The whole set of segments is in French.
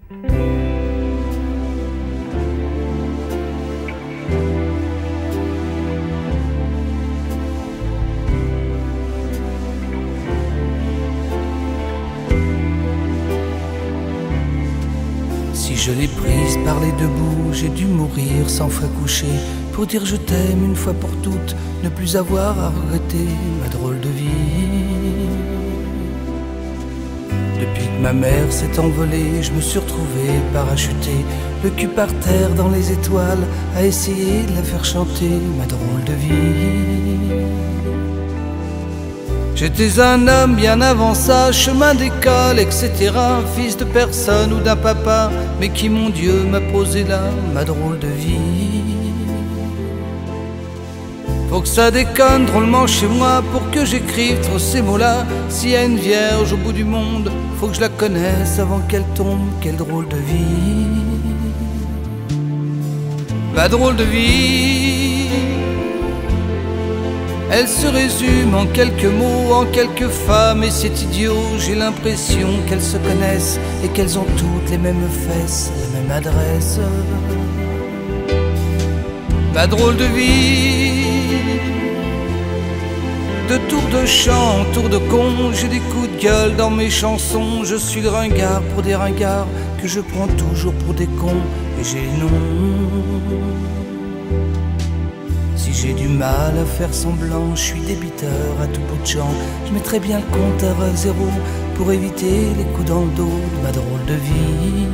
Si je l'ai prise par les deux bouts, j'ai dû mourir 100 fois couché pour dire je t'aime une fois pour toutes, ne plus avoir à regretter ma drôle de vie. Depuis que ma mère s'est envolée, je me suis retrouvé parachuté, le cul par terre dans les étoiles, à essayer de la faire chanter ma drôle de vie. J'étais un homme bien avant ça, chemin d'école, etc. Fils de personne ou d'un papa, mais qui, mon Dieu, m'a posé là ma drôle de vie. Faut que ça déconne drôlement chez moi pour que j'écrive trop ces mots-là. S'il y a une vierge au bout du monde, faut que je la connaisse avant qu'elle tombe. Quelle drôle de vie, ma drôle de vie. Elle se résume en quelques mots, en quelques femmes, et c'est idiot, j'ai l'impression qu'elles se connaissent et qu'elles ont toutes les mêmes fesses, la même adresse. Ma drôle de vie, de tour de chant en tour de con, j'ai des coups de gueule dans mes chansons. Je suis le ringard pour des ringards que je prends toujours pour des cons, et j'ai le nom. Si j'ai du mal à faire semblant, je suis débiteur à tout bout de champ. Je mettrais bien le compteur à zéro pour éviter les coups dans le dos de ma drôle de vie.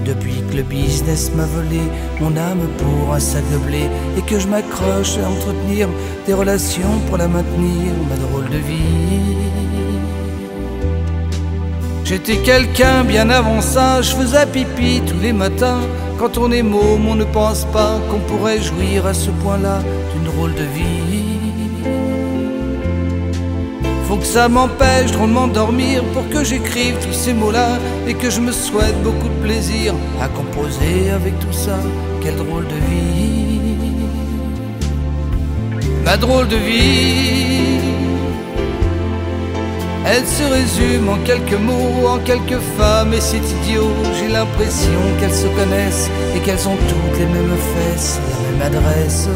Depuis que le business m'a volé mon âme pour un sac de blé, et que je m'accroche à entretenir des relations pour la maintenir, ma drôle de vie. J'étais quelqu'un bien avant ça, je faisais pipi tous les matins. Quand on est môme, on ne pense pas qu'on pourrait jouir à ce point-là d'une drôle de vie. Faut que ça m'empêche drôlement de dormir pour que j'écrive tous ces mots-là, et que je me souhaite beaucoup de plaisir à composer avec tout ça. Quelle drôle de vie, ma drôle de vie. Elle se résume en quelques mots, en quelques femmes, et c'est idiot, j'ai l'impression qu'elles se connaissent et qu'elles ont toutes les mêmes fesses, la même adresse.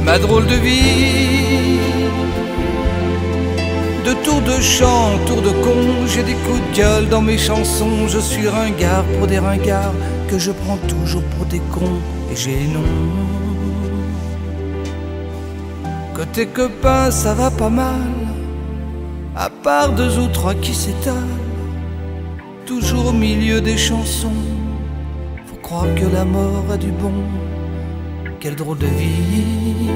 Ma drôle de vie, de tour de chant en tour de con, j'ai des coups de gueule dans mes chansons. Je suis le ringard pour des ringards que je prends toujours pour des cons, et j'ai les noms. Côté copain, ça va pas mal, à part deux ou trois qui s'étalent, toujours au milieu des chansons. Faut croire que la mort a du bon. Quelle drôle de vie,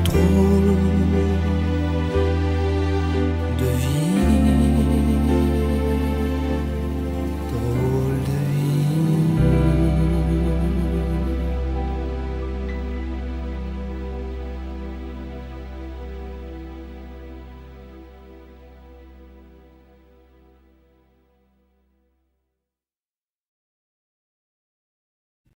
drôle.